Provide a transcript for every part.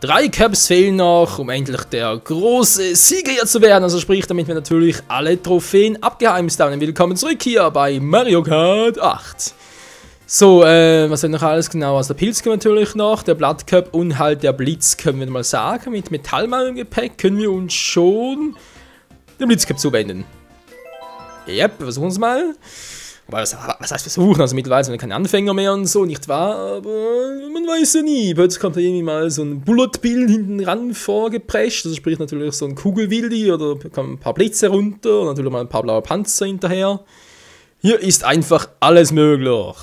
3 Cups fehlen noch, um endlich der große Sieger hier zu werden. Also sprich, damit wir natürlich alle Trophäen abgeheimst haben. Willkommen zurück hier bei Mario Kart 8. So, was wird noch alles genau? Also der Pilz können wir natürlich noch, der Blood Cup und halt der Blitz, können wir mal sagen. Mit Metallmann im Gepäck können wir uns schon den Blitz Cup zuwenden. Yep, versuchen wir es mal. Wobei, was heißt versuchen? Also mittlerweile sind wir keine Anfänger mehr und so, nicht wahr? Aber man weiß ja nie. Plötzlich kommt da irgendwie mal so ein Bullet-Bill hinten ran vorgeprescht. Also sprich natürlich so ein Kugelwildi oder kommen ein paar Blitze runter und natürlich mal ein paar blaue Panzer hinterher. Hier ist einfach alles möglich.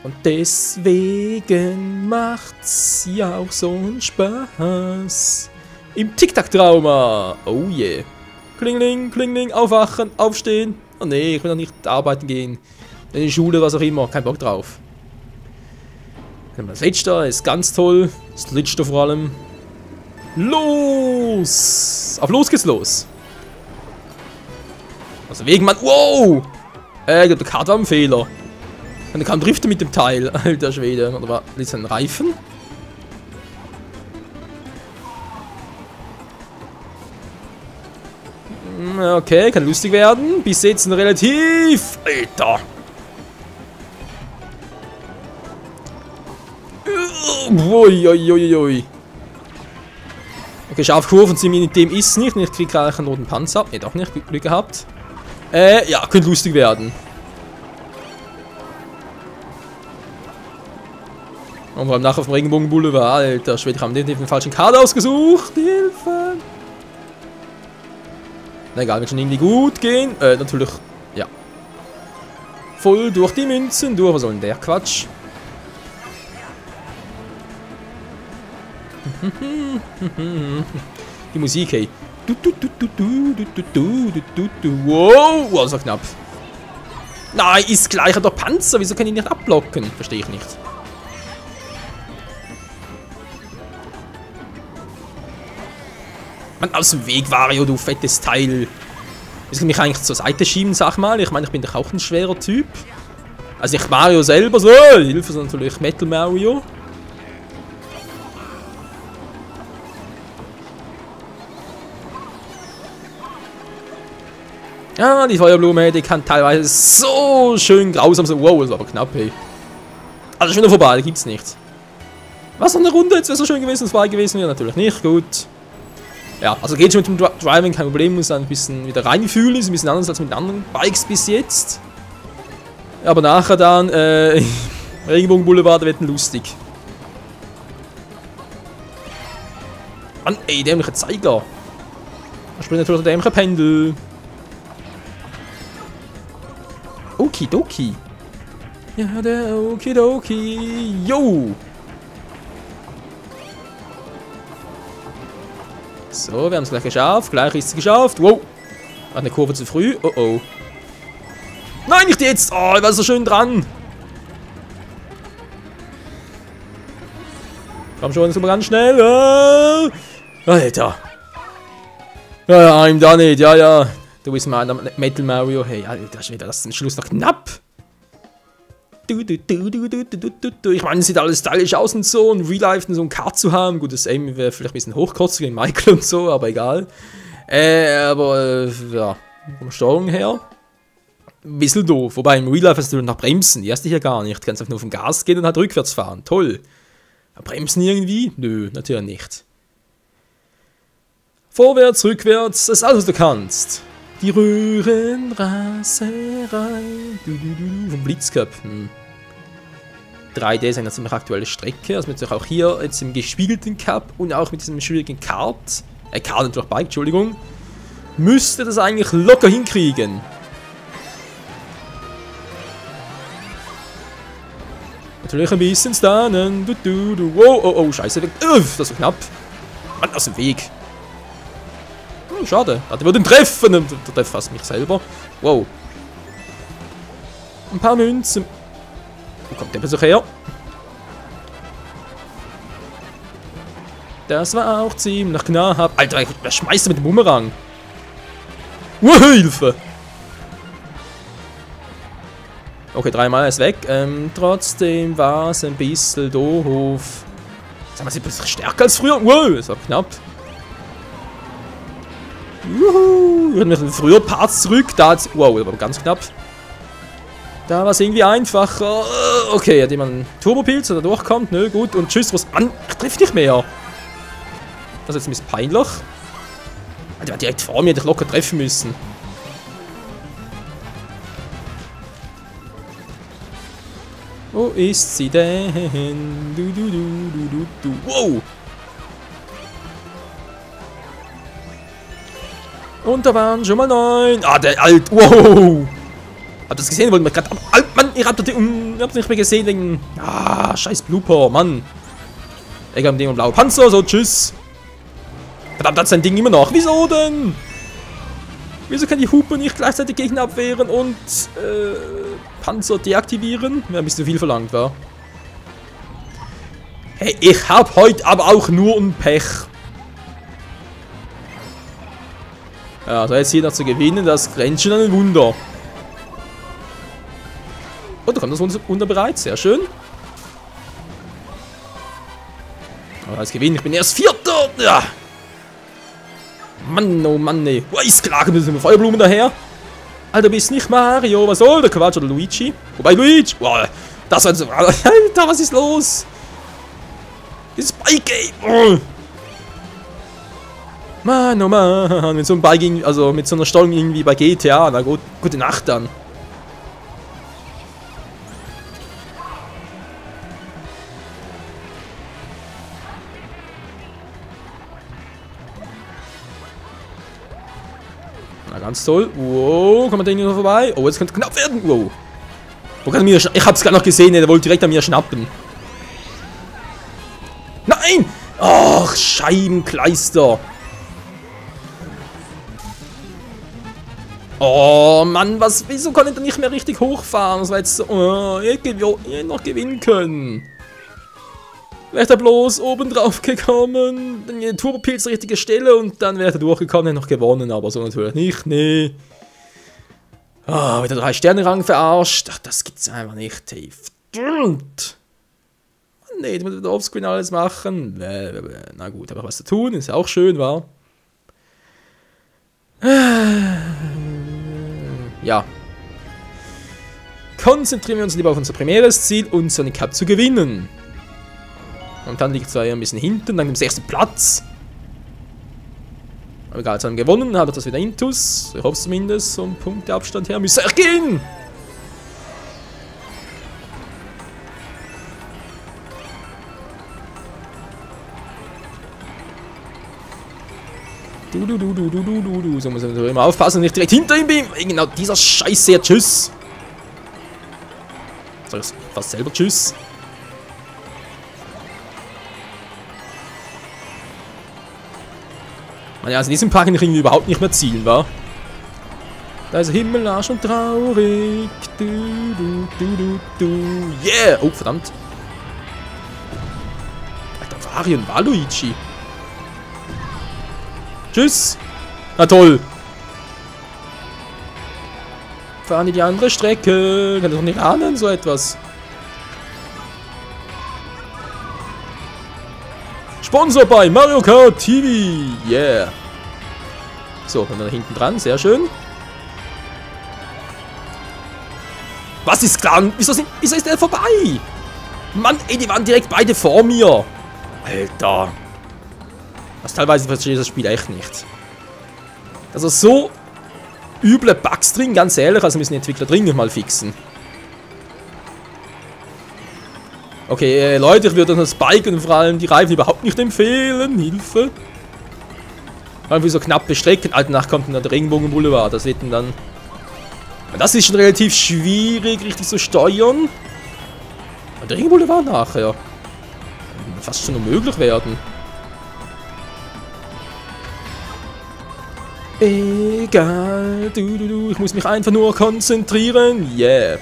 Und deswegen macht's ja auch so einen Spaß. Im Tic-Tac-Trauma. Oh yeah. Klingling, klingling, aufwachen, aufstehen. Oh nee, ich will doch nicht arbeiten gehen. In die Schule, was auch immer. Kein Bock drauf. Das Letzte ist ganz toll. Das Letzte vor allem. Los! Auf los geht's los. Also wegen man. Wow! Der Kart war ein Fehler. Und er kam driften mit dem Teil. Alter Schwede. Oder war das ein Reifen? Okay, kann lustig werden. Bis jetzt noch relativ. Alter. Uiuiuiui. Okay, Scharfkurven ziehen wir mit dem ist nicht. Ich kriege gleich einen roten Panzer. Ne, doch nicht. Glück gehabt. Ja, könnte lustig werden. Und vor allem nachher auf dem Regenbogen Boulevard. Alter Schwede, ich habe den falschen Kader ausgesucht. Hilfe. Na egal, wird schon irgendwie gut gehen. Natürlich, ja. Voll durch die Münzen durch. Was soll denn der Quatsch? Die Musik, hey. Wow, das war knapp. Nein, ist gleicher der Panzer. Wieso kann ich nicht abblocken? Verstehe ich nicht. Mann, aus dem Weg, Wario, du fettes Teil. Ich kann mich eigentlich zur Seite schieben, sag mal. Ich meine, ich bin doch auch ein schwerer Typ. Also nicht Mario selber, so. Hilfe, sondern natürlich Metal Mario. Ja, die Feuerblume, die kann teilweise so schön grausam sein. Wow, das war aber knapp, hey. Also schon wieder vorbei, da gibt's nichts. Was, noch eine Runde? Jetzt wäre so schön gewesen, 2 gewesen wäre natürlich nicht. Gut. Ja, also geht schon mit dem Driving, kein Problem, muss ein bisschen wieder reinfühlen, ist ein bisschen anders als mit anderen Bikes bis jetzt. Aber nachher dann, Regenbogen Boulevard wird lustig. Mann, ey, dämlicher Zeiger. Da springt natürlich der dämliche Pendel. Okidoki. Ja, der Okidoki. Yo! So, wir haben es gleich geschafft. Gleich ist es geschafft. Wow. Eine Kurve zu früh. Oh oh. Nein, nicht jetzt. Oh, ich war so schön dran. Komm schon, super ganz schnell. Alter. Ja, I'm done it. Ja, ja. Du bist mal Metal Mario. Hey, Alter Schwede, das ist am Schluss noch knapp. Ich meine, es sieht alles stylisch aus und so, und Real Life so ein Kart zu haben. Gut, das Aim wäre vielleicht ein bisschen hochkotzig in Michael und so, aber egal. Ja, von Steuerung her, ein bisschen doof. Wobei im Real Life hast du noch Bremsen, die hast du hier gar nicht. Du kannst einfach nur vom Gas gehen und halt rückwärts fahren. Toll. Aber Bremsen irgendwie? Nö, natürlich nicht. Vorwärts, rückwärts, das ist alles, was du kannst. Die Röhrenraserei. Vom Blitzcup. 3D ist eine ziemlich aktuelle Strecke. Also natürlich auch hier jetzt im gespiegelten Cup und auch mit diesem schwierigen Kart. Kart natürlich Bike, Entschuldigung. Müsste das eigentlich locker hinkriegen. Natürlich ein bisschen stunnen. Wow, oh, oh, scheiße. Das war knapp. Mann, aus dem Weg. Schade. Der würde ihn treffen. Der trifft fast mich selber. Wow. Ein paar Münzen. Wo kommt der Besuch her? Das war auch ziemlich knapp. Alter, wer schmeißt mit dem Bumerang? Hilfe! Okay, dreimal ist weg. Trotzdem war es ein bisschen doof. Sind wir plötzlich stärker als früher? Wow, das war knapp. Juhu, wir hatten früher Parts zurück. Da hat's, wow, das war ganz knapp. Da war es irgendwie einfacher. Okay, hat jemand einen Turbopilz, der da durchkommt. Nö, gut. Und tschüss, was an. Ich treffe nicht mehr. Das ist jetzt ein bisschen peinlich. Der war direkt vor mir, hätte ich locker treffen müssen. Wo ist sie denn? Du. Wow! Und da waren schon mal 9. Ah, der Alt. Wow! Habt ihr das gesehen? Wollten wir gerade. Mann, ihr habt es nicht mehr gesehen wegen. Ah, scheiß Blooper, Mann. Ich hab den blauen Panzer, so tschüss. Verdammt, hat sein Ding immer noch. Wieso denn? Wieso kann die Hupe nicht gleichzeitig Gegner abwehren und Panzer deaktivieren? Wäre ein bisschen viel verlangt, war. Hey, ich hab heute aber auch nur ein Pech. Ja, so jetzt hier noch zu gewinnen, das grenzt schon an ein Wunder. Oh, da kommt das Wunder bereits, sehr schön. Aber jetzt gewinnen, ich bin erst Vierter. Ja. Mann, oh Mann, ey. Weißklagen müssen wir Feuerblumen daher. Alter, bist nicht Mario. Was soll der Quatsch? Oder Luigi? Wobei, Luigi. Wow, das war so. Alter, was ist los? Dieses Bike-Game. Oh. Mann, oh Mann. Mit so einem Bike, also mit so einer Steuerung irgendwie bei GTA. Na gut, gute Nacht dann. Na, ganz toll. Wow, kommt der noch vorbei? Oh, jetzt könnte es knapp werden. Wow. Wo kann er mir ich hab's gerade noch gesehen, der wollte direkt an mir schnappen. Nein! Ach, Scheibenkleister. Oh Mann, was? Wieso konnte er nicht mehr richtig hochfahren? Das war jetzt so. Oh, ich hätte noch gewinnen können. Wäre er bloß oben drauf gekommen, dann den Turbopilz richtige Stelle und dann wäre er durchgekommen, hätte noch gewonnen, aber so natürlich nicht, nee. Ah, wieder 3-Sterne-Rang verarscht. Ach, das gibt's einfach nicht, hey. Verdammt. Nee, du musst wieder offscreen alles machen. Na gut, aber was zu tun, ist ja auch schön, wa? Ja. Konzentrieren wir uns lieber auf unser primäres Ziel, unseren Cup zu gewinnen. Und dann liegt es zwar ein bisschen hinten, dann im 6. Platz. Aber egal, jetzt haben wir gewonnen, hat er das wieder intus. Ich hoffe es zumindest, vom Punkteabstand her müsste er gehen. So muss man immer aufpassen, nicht direkt hinter ihm bin. Genau dieser Scheiße, tschüss. Sag ich fast selber tschüss. Ja, also in diesem Park kann ich irgendwie überhaupt nicht mehr zielen, wa? Da ist der Himmel arsch und traurig. Yeah! Oh, verdammt. Alter, Wario und Waluigi. Tschüss. Na toll. Fahren die andere Strecke. Kann ich doch nicht ahnen, so etwas. Sponsor bei Mario Kart TV. Yeah. So, kommen wir da hinten dran. Sehr schön. Was ist klar? Wieso ist der vorbei? Mann, ey, die waren direkt beide vor mir. Alter. Das teilweise verstehe ich das Spiel echt nicht. Also so üble Bugs drin, ganz ehrlich. Also müssen die Entwickler dringend mal fixen. Okay, Leute, ich würde das Bike und vor allem die Reifen überhaupt nicht empfehlen. Hilfe. Irgendwie so knappe Strecken. Alter, danach kommt dann der Regenbogenboulevard. Das wird dann... Das ist schon relativ schwierig, richtig zu steuern. Der Regenbogenboulevard nachher. Fast schon unmöglich werden. Egal. Ich muss mich einfach nur konzentrieren. Yeah.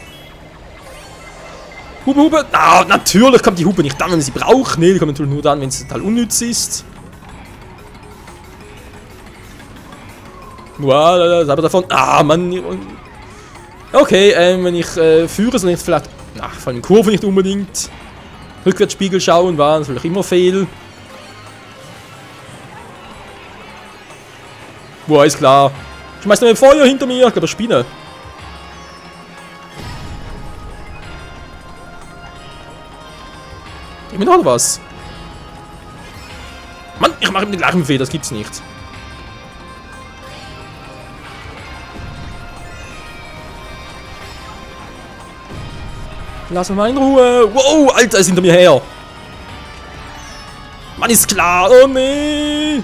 Hupe, Hupe. Ah, natürlich kommt die Hupe nicht dann, wenn sie braucht. Nee, die kommt natürlich nur dann, wenn es total unnütz ist. Wow, das aber davon. Ah, Mann. Okay, wenn ich führe, soll ich vielleicht. Ach, von den Kurven nicht unbedingt. Rückwärtsspiegel schauen war natürlich immer fehl. Boah, ist klar. Schmeißt noch ein Feuer hinter mir. Ich glaube, Spinne. Ich bin noch was. Mann, ich mache ihm den gleichen Fehler. Das gibt's nicht. Lass mich mal in Ruhe. Wow, Alter, ist hinter mir her. Mann, ist klar. Oh, nee.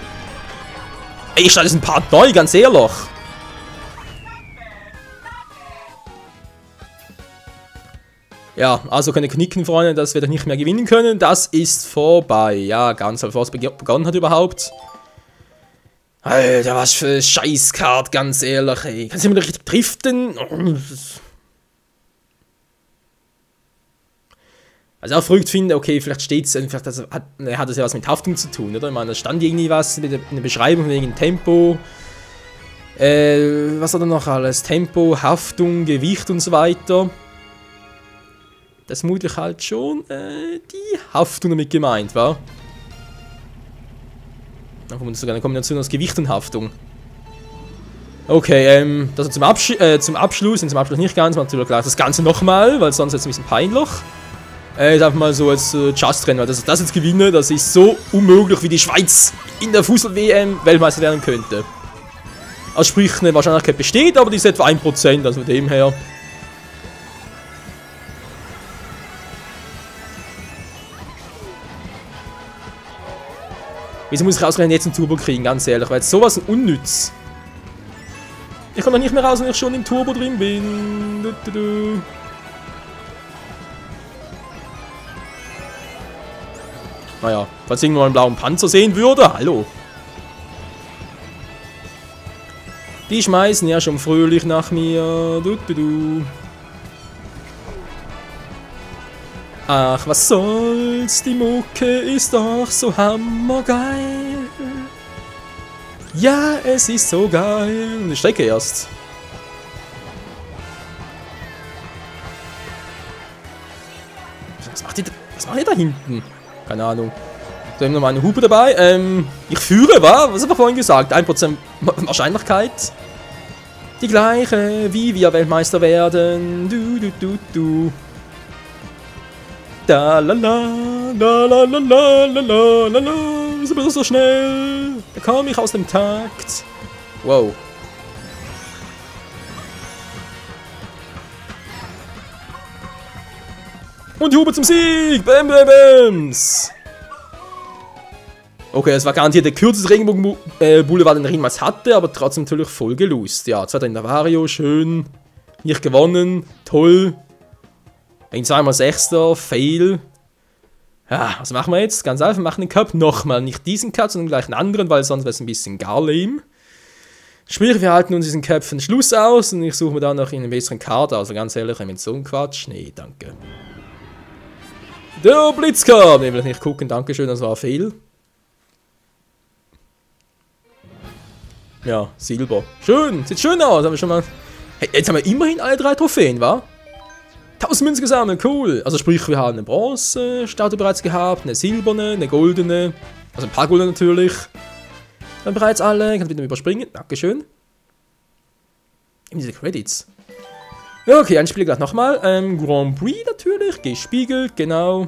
Ey, ich starte jetzt ein Part neu, ganz ehrlich. Ja, also keine Knicken, Freunde, dass wir das nicht mehr gewinnen können. Das ist vorbei. Ja, ganz bevor es begonnen hat überhaupt. Alter, was für eine Scheißkarte, ganz ehrlich, ey. Kannst du mal richtig driften? Also auch verrückt finde, okay, vielleicht steht es, vielleicht hat das ja was mit Haftung zu tun, oder? Ich meine, da stand irgendwie was in der Beschreibung wegen Tempo. Was hat er noch alles? Tempo, Haftung, Gewicht und so weiter. Das ist vermutlich halt schon die Haftung damit gemeint, wa? Dann kommt sogar eine Kombination aus Gewicht und Haftung. Okay, das zum Abschluss und zum Abschluss nicht ganz, man natürlich gleich das Ganze nochmal, weil sonst ist es ein bisschen peinlich. Jetzt einfach mal so als Just-Rennen, weil das jetzt gewinne, das ist so unmöglich, wie die Schweiz in der Fußball-WM Weltmeister werden könnte. Also sprich, eine Wahrscheinlichkeit besteht, aber die ist etwa 1%, also von dem her. Wieso muss ich ausgerechnet jetzt einen Turbo kriegen, ganz ehrlich, weil jetzt sowas unnütz. Ich komme noch nicht mehr raus, wenn ich schon im Turbo drin bin. Naja, falls ich irgendwann einen blauen Panzer sehen würde, hallo. Die schmeißen ja schon fröhlich nach mir. Ach, was soll's, die Mucke ist doch so hammergeil. Ja, es ist so geil. Eine Strecke erst. Was macht ihr da hinten? Keine Ahnung. Da haben wir noch mal eine Hupe dabei. Ich führe, was haben wir vorhin gesagt? 1% Wahrscheinlichkeit. Die gleiche, wie wir Weltmeister werden. Da la la, la la la la la la la la. Wieso bist du so schnell? Da komme ich aus dem Takt. Wow. Und die Hupe zum Sieg! Bam, bam, bams! Okay, es war garantiert der kürzeste Regenbogen-Boulevard, den er jemals hatte, aber trotzdem natürlich voll gelost. Ja, zweiter in Navario, schön. Nicht gewonnen, toll. Zweimal Sechster, Fail. Ja, was machen wir jetzt? Ganz einfach, wir machen den Cup nochmal. Nicht diesen Cup, sondern gleich einen anderen, weil sonst wäre es ein bisschen gar lame. Sprich, wir halten uns diesen Cup für den Schluss aus und ich suche mir dann noch einen besseren Kader. Also ganz ehrlich, mit so einem Quatsch, nee, danke. Der Blitzcup! Ne, will ich nicht gucken, dankeschön, das war ein Fail. Ja, Silber. Schön, sieht schön aus. Haben wir schon mal. Hey, jetzt haben wir immerhin alle 3 Trophäen, wa? 1000 Münzen gesammelt, cool. Also sprich, wir haben eine Bronze-Statue bereits gehabt, eine silberne, eine goldene. Also ein paar goldene natürlich. Dann bereits alle. Ich kann wieder überspringen. Dankeschön. Eben diese Credits. Ja, okay, ein Spiel gleich nochmal. Grand Prix natürlich, gespiegelt, genau.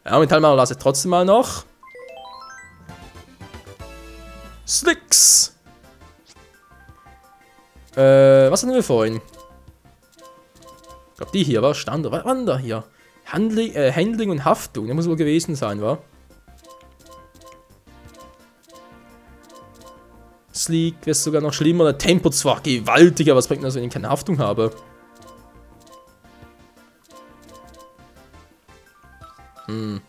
Ja, Metallmaler lasse ich trotzdem mal noch. Slicks! Was hatten wir vorhin? Ich glaube, die hier war Standard. Was war denn da hier? Handling und Haftung. Der muss wohl gewesen sein, wa? Sleek wäre sogar noch schlimmer. Der Tempo zwar gewaltig, aber was bringt das, wenn ich keine Haftung habe? Kannst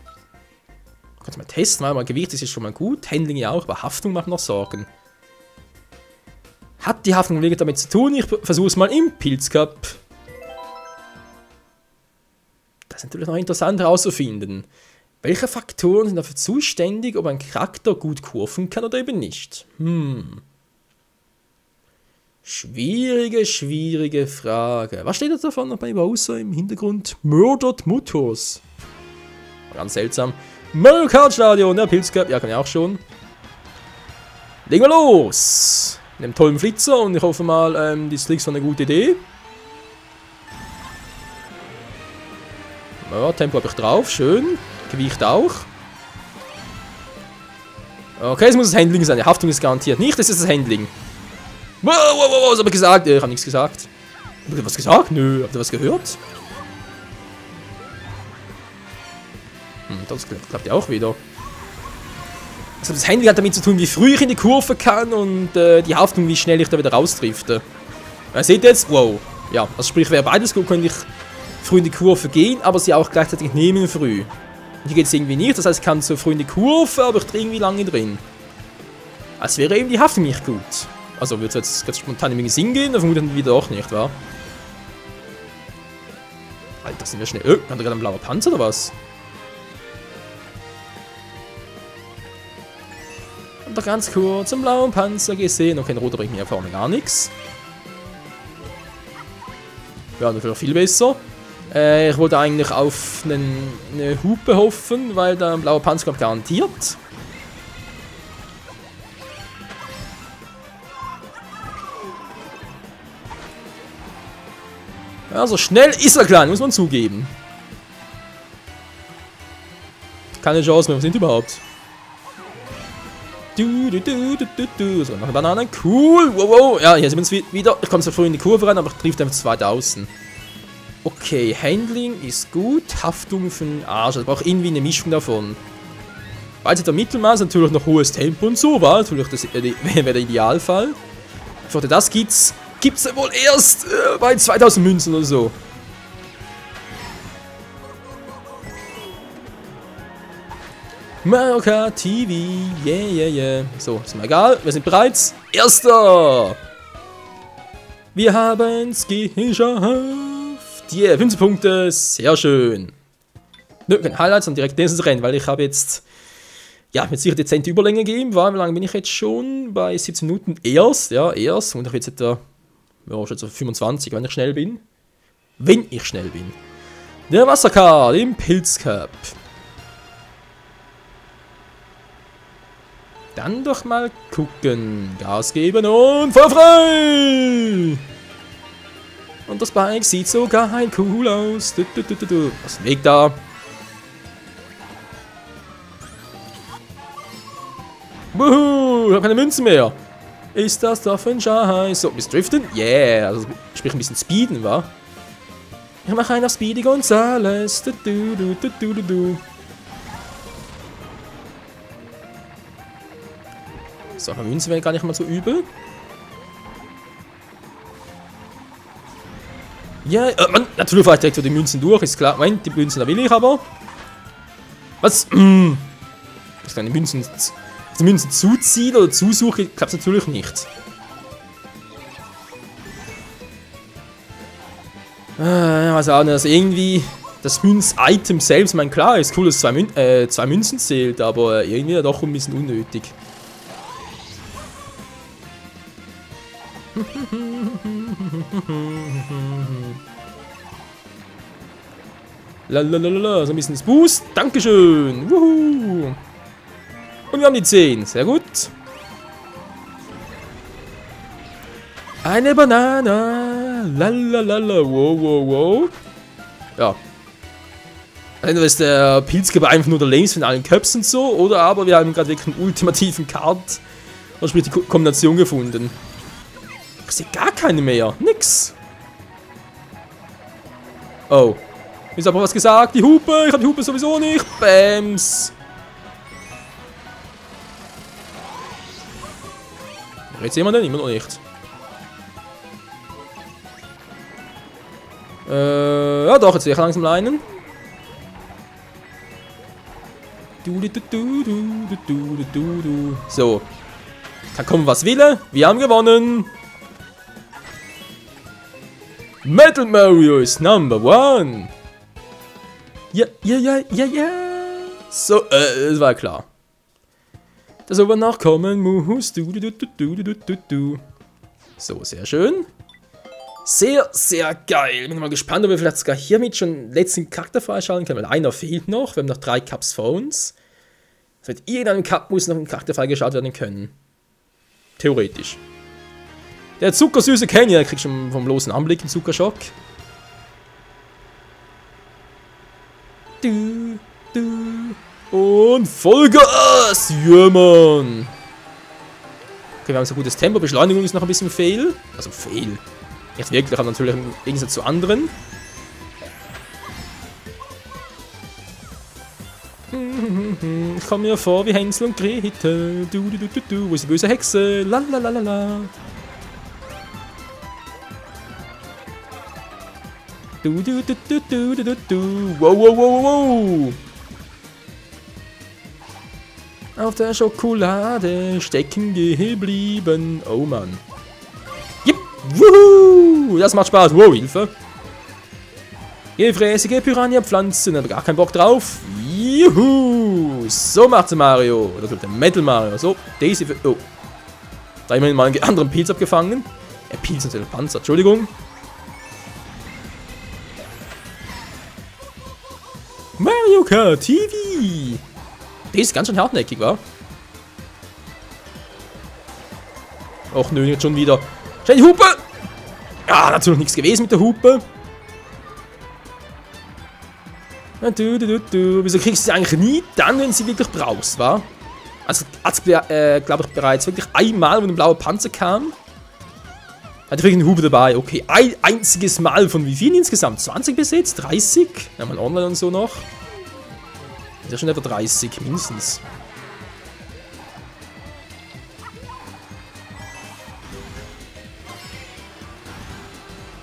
du mal testen, weil mal Gewicht ist schon mal gut. Handling ja auch, aber Haftung macht noch Sorgen. Hat die Haftung wirklich damit zu tun? Ich versuche es mal im Pilzcup. Das ist natürlich noch interessant herauszufinden. Welche Faktoren sind dafür zuständig, ob ein Charakter gut kurven kann oder eben nicht? Schwierige Frage. Was steht da davon bei Bowser im Hintergrund? Murdered Motors. Ganz seltsam. Mario Kart Stadion, der Pilzcup. Ja, kann ich auch schon. Legen wir los! Mit einem tollen Flitzer und ich hoffe mal, die Slicks waren eine gute Idee. Ja, Tempo habe ich drauf, schön. Gewicht auch. Okay, es muss das Handling sein. Die Haftung ist garantiert nicht, das ist das Handling. Wow, was habe ich gesagt? Ich habe nichts gesagt. Habt ihr was gesagt? Nö, habt ihr was gehört? Das klappt ja auch wieder. Also das Handling hat damit zu tun, wie früh ich in die Kurve kann und die Haftung, wie schnell ich da wieder rausdrifte. Seht ihr jetzt? Wow. Ja, also sprich, wäre beides gut, könnte ich früh in die Kurve gehen, aber sie auch gleichzeitig nehmen früh. Hier geht es irgendwie nicht, das heißt, ich kann so früh in die Kurve, aber ich drehe irgendwie lange drin. Als wäre eben die Haftung nicht gut. Also wird es jetzt ganz spontan in den Sinn gehen, dann vermutlich wieder auch nicht, wa? Alter, sind wir schnell. Hat er gerade einen blauen Panzer oder was? Und da ganz kurz einen blauen Panzer gesehen. Okay, ein roter bringt mir ja vorne gar nichts. Ja, natürlich viel besser. Ich wollte eigentlich auf eine Hupe hoffen, weil da ein blauer Panzer kommt garantiert. Also schnell ist er klein, muss man zugeben. Keine Chance mehr, was sind die überhaupt? So, noch eine Banane, cool, wow. Ja, hier sind wir uns wieder. Ich komme so früh in die Kurve rein, aber ich trifft einfach zu weit außen. Okay, Handling ist gut, Haftung für den Arsch, also brauche irgendwie eine Mischung davon. Weil der Mittelmaß natürlich noch hohes Tempo und so war, natürlich das wäre der Idealfall. Für das gibt's ja wohl erst bei 2000 Münzen oder so. Mario Kart TV, yeah. So, ist mir egal, wir sind bereits Erster. Wir haben's geschafft. Yeah, 15 Punkte, sehr schön. Nö, kein Highlight, sondern direkt nächstes Rennen, weil ich habe jetzt, ja, mit sicher dezente Überlänge gegeben. Wie lange bin ich jetzt schon? Bei 17 Minuten erst. Und ich jetzt etwa, ja, schon so 25, wenn ich schnell bin. Der Wasserkart im Pilzcup. Dann doch mal gucken. Gas geben und Feuer frei! Und das Bike sieht sogar cool aus. Was ist ein Weg da? Wuhu, ich habe keine Münzen mehr. Ist das doch ein Scheiß? So, bis driften? Yeah, also sprich ein bisschen speeden, wa? Ich mache einen auf Speedy Gonzales. So, Münzen wäre gar nicht mal so übel. Ja, Mann, natürlich fahre ich direkt so die Münzen durch, ist klar. Moment, die Münzen, da will ich aber. Was? Ich kann die Münzen zuziehen oder zusuchen, klappt natürlich nicht. Also auch nicht, also irgendwie das Münz-Item selbst, mein klar, ist cool, dass zwei Münzen zählt, aber irgendwie doch ein bisschen unnötig. Lalalala, so ein bisschen das Boost. Dankeschön. Wuhu. Und wir haben die 10. Sehr gut. Eine Banane. Lalalala. Wow. Ja. Entweder ist der Pilzcup einfach nur der Lames von allen Cups und so, oder aber wir haben gerade wirklich einen ultimativen Kart, und sprich die Kombination gefunden. Ich sehe gar keine mehr. Nix. Oh. Ist aber was gesagt. Die Hupe. Ich habe die Hupe sowieso nicht. Bams. Jetzt jemand denn? Immer noch nicht. Ja doch, jetzt sehe ich langsam leinen. So. Kann kommen, was will. Wir haben gewonnen. Metal Mario ist Number 1. Ja. So, das war klar. Dass aber nachkommen muss. So, sehr schön. Sehr, sehr geil. Bin mal gespannt, ob wir vielleicht sogar hiermit schon den letzten Charakter freischalten können, weil einer fehlt noch. Wir haben noch 3 Cups vor uns. Das heißt, irgendeinem Cup muss noch ein Charakter freigeschaltet werden können. Theoretisch. Der zuckersüße Kenny, der kriegt schon vom bloßen Anblick einen Zuckerschock. Und Vollgas! Ja, Mann! Okay, wir haben so ein gutes Tempo. Beschleunigung ist noch ein bisschen fail. Also fail. Nicht wirklich, aber natürlich im Gegensatz zu anderen. Ich komme mir vor wie Hänsel und Gretel. Wo ist die böse Hexe? Lalalala. Wow, wow, wow, wow. Auf der Schokolade stecken geblieben. Oh Mann. Yep. Wuhu. Das macht Spaß. Wow, Hilfe. Gefräßige Piranha-Pflanzen. Aber gar keinen Bock drauf. Juhu. So macht's Mario. Oder der Metal Mario. So, Daisy für... Oh. Da haben wir mal einen anderen Pilz abgefangen. Pilz natürlich Panzer. Entschuldigung. Mario Kart TV! Der ist ganz schön hartnäckig, wa? Och nö, jetzt schon wieder. Schnell die Hupe! Ah, natürlich nichts gewesen mit der Hupe. Wieso kriegst du sie eigentlich nie dann, wenn sie wirklich brauchst, wa? Also, hat's, glaube ich, bereits wirklich einmal, wo ein blauer Panzer kam. Hat wirklich eine Hupe dabei, okay. Ein einziges Mal von wie vielen insgesamt? 20 bis jetzt? 30? Ja, mal online und so noch. Das ist ja schon etwa 30, mindestens.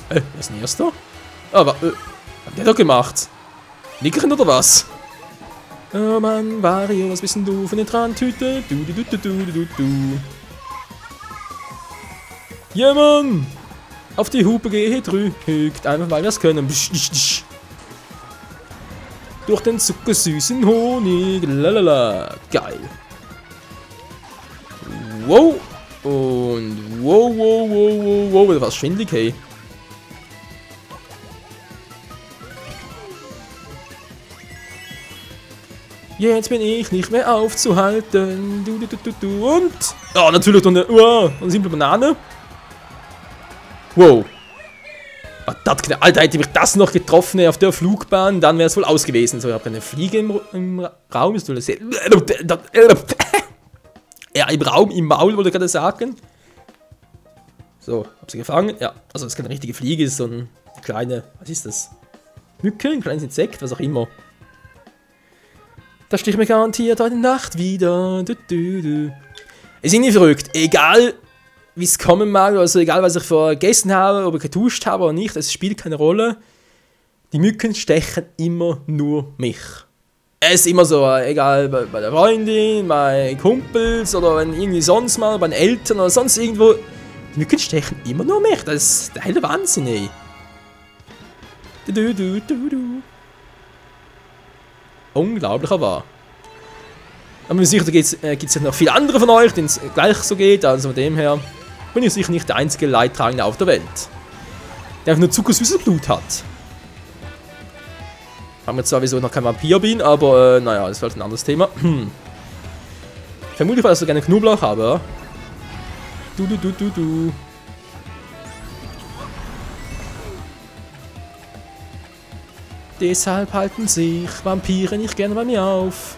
Was ist denn erster? Aber, was hat der doch gemacht? Nickerchen oder was? Oh Mann, Wario, was bist denn du von der Trantüte? Ja, Mann! Auf die Hupe gedrückt, einfach weil wir es können. Durch den zuckersüßen Honig, lalala, geil. Wow! Und wow, wow, wow, wow, wow, das war schwindelig, hey. Jetzt bin ich nicht mehr aufzuhalten. Und... Ja, natürlich dann eine simple Banane. Wow. Alter, hätte mich das noch getroffen auf der Flugbahn, dann wäre es wohl aus gewesen. So, ich habe eine Fliege im Raum. Ist ja, im Raum, im Maul, wollte ich gerade sagen. So, hab sie gefangen. Ja, also das ist keine richtige Fliege, ist so eine kleine, was ist das? Mücke, ein kleines Insekt, was auch immer. Da stich mir garantiert heute Nacht wieder. Es ist irgendwie verrückt. Egal, wie es kommen mag, also egal, was ich vergessen habe, ob ich getuscht habe oder nicht, es spielt keine Rolle. Die Mücken stechen immer nur mich. Es ist immer so, egal bei der Freundin, bei Kumpels oder wenn irgendwie sonst mal, bei den Eltern oder sonst irgendwo. Die Mücken stechen immer nur mich. Das ist der helle Wahnsinn, ey. Unglaublicher wahr. Aber mir sicher, da gibt es noch viele andere von euch, denen es gleich so geht. Also von dem her bin ich sicher nicht der einzige Leidtragende auf der Welt, der einfach nur zuckersüßes Blut hat. Haben wir zwar wieso noch kein Vampir bin, aber naja, das ist halt ein anderes Thema. Vermutlich, weil ich so gerne Knoblauch habe. Deshalb halten sich Vampire nicht gerne bei mir auf.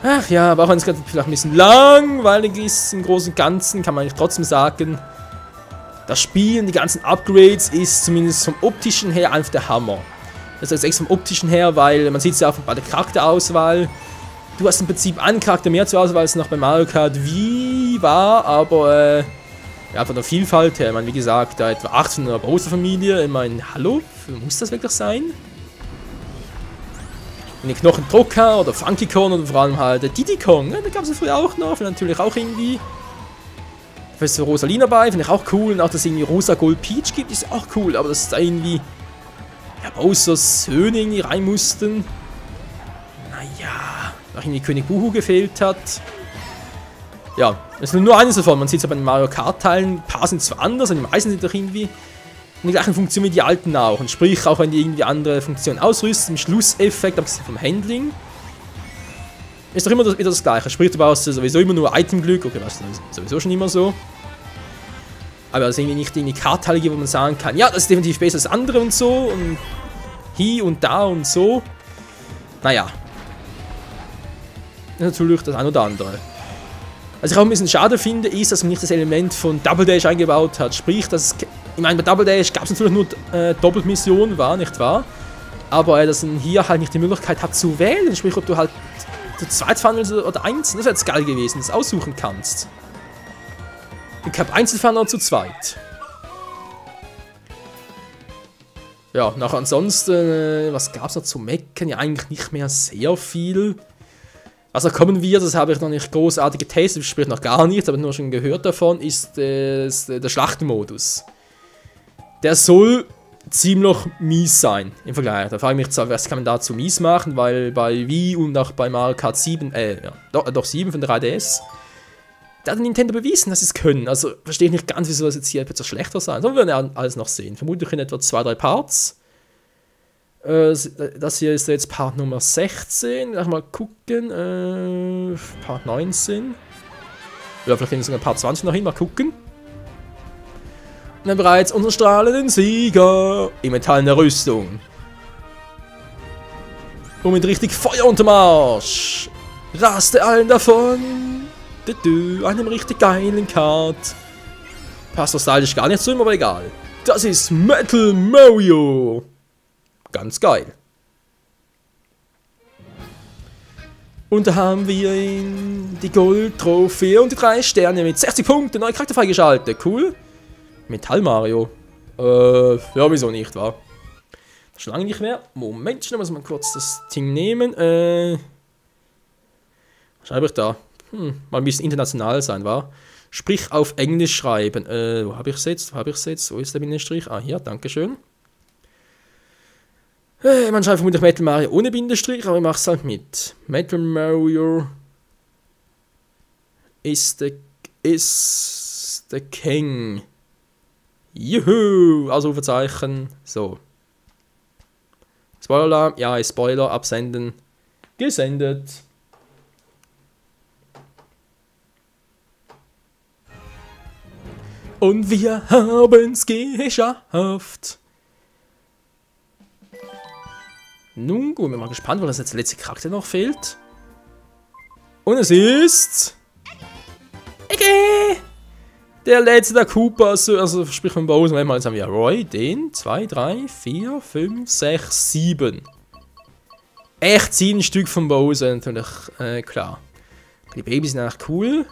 Ach ja, aber auch wenn es gerade vielleicht ein bisschen langweilig ist, im Großen und Ganzen, kann man eigentlich trotzdem sagen, das Spiel und die ganzen Upgrades ist zumindest vom optischen her einfach der Hammer. Das ist extra vom optischen her, weil man sieht es ja auch bei der Charakterauswahl. Du hast im Prinzip einen Charakter mehr zur Auswahl als noch bei Mario Kart Wii war, aber ja, von der Vielfalt her, ich meine, wie gesagt, da etwa 8 von einer Bowser-Familie, ich meine, hallo, muss das wirklich sein? Wenn ich noch einen Drucker oder Funky Kong oder vor allem halt Diddy Kong, ne, da gab es ja früher auch noch, natürlich auch irgendwie. Da ist so Rosalina bei, finde ich auch cool, und auch, dass es irgendwie Rosa Gold Peach gibt, ist auch cool, aber dass da irgendwie, ja, Bowsers Söhne irgendwie rein mussten. naja, noch irgendwie König Buhu gefehlt hat. Ja, es ist nur eines davon. Man sieht es ja bei den Mario Kart-Teilen, ein paar sind zwar anders, aber die meisten sind doch irgendwie in der gleichen Funktion wie die alten auch. Und sprich, auch wenn die irgendwie andere Funktionen ausrüsten, im Schlusseffekt, abgesehen vom Handling, ist doch immer wieder das Gleiche. Sprich, du brauchst sowieso immer nur Itemglück, okay, das ist sowieso schon immer so. Aber es ist irgendwie nicht irgendwie Kartteile gibt, wo man sagen kann, ja, das ist definitiv besser als andere und so. Und hier und da und so. Naja. Natürlich das ein oder andere. Was ich auch ein bisschen schade finde, ist, dass man nicht das Element von Double Dash eingebaut hat. Sprich, dass ich meine, bei Double Dash gab es natürlich nur Doppelmissionen, war nicht wahr? Aber dass man hier halt nicht die Möglichkeit hat zu wählen. Sprich, ob du halt zu zweit fahren willst oder einzeln. Das wäre jetzt geil gewesen, dass du aussuchen kannst. Ich habe Einzelfahren oder zu zweit. Ja, nachher ansonsten, was gab es noch zu meckern? Ja, eigentlich nicht mehr sehr viel. Was da kommen wird, das habe ich noch nicht großartig getestet, sprich noch gar nicht, aber nur schon gehört davon, ist der Schlachtenmodus. Der soll ziemlich mies sein im Vergleich. Da frage ich mich zwar, was kann man dazu mies machen, weil bei Wii und auch bei Mario Kart 7, doch 7 von der 3DS, da hat Nintendo bewiesen, dass sie es können. Also verstehe ich nicht ganz, wieso das jetzt hier etwas schlechter sein. So werden wir alles noch sehen. Vermutlich in etwa 2-3 Parts. Das hier ist jetzt Part Nummer 16. Lass mal gucken. Part 19. Ja, vielleicht gehen wir sogar Part 20 noch hin. Mal gucken. Und dann bereits unseren strahlenden Sieger in metallener Rüstung. Und mit richtig Feuer unterm Arsch. Raste allen davon. Einem richtig geilen Kart. Passt doch stylisch gar nicht zu ihm, aber egal. Das ist Metal Mario. Ganz geil. Und da haben wir die Gold-Trophäe und die 3 Sterne mit 60 Punkten. Neue Charakter freigeschaltet. Cool. Metall Mario. Ja, wieso nicht, wa? Schon lange nicht mehr. Moment, schnell muss man kurz das Ding nehmen. Was schreibe ich da? Mal ein bisschen international sein, wa? Sprich auf Englisch schreiben. Wo habe ich es jetzt? Wo ist der Bindestrich? Ah, hier, dankeschön. Man schreibt vermutlich Metal Mario ohne Bindestrich, aber ich mache es halt mit. Metal Mario ist der King. Juhu! Ausrufezeichen. So. Spoiler-Alarm. Ja, Spoiler. Absenden. Gesendet. Und wir haben's geschafft. Nun gut, bin mal gespannt, weil das jetzt der letzte Charakter noch fehlt. Und es ist... Der letzte der Koopa, also sprich von Bowser. Jetzt haben wir Roy, den, 2, 3, 4, 5, 6, 7. Echt 7 Stück von Bowser, natürlich, klar. Die Babys sind eigentlich cool.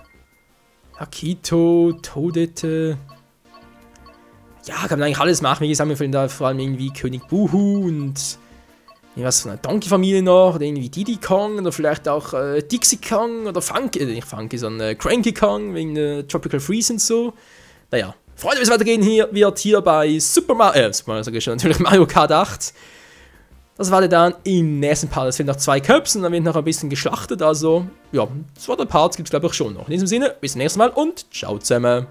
Akito, Toadette. Ja, kann man eigentlich alles machen. Wie gesagt, wir finden da vor allem irgendwie König Buhu und... was von einer Donkey-Familie noch, oder irgendwie Diddy Kong, oder vielleicht auch Dixie Kong, oder Funky, nicht Funky, sondern Cranky Kong, wegen Tropical Freeze und so. Naja, Freunde, wie es weitergehen wird hier bei Super Mario, sage ich schon, natürlich Mario Kart 8. Das war dann im nächsten Part, es fehlen noch 2 Cups und dann wird noch ein bisschen geschlachtet, also, ja, 2 Parts gibt es glaube ich schon noch. In diesem Sinne, bis zum nächsten Mal und ciao zusammen.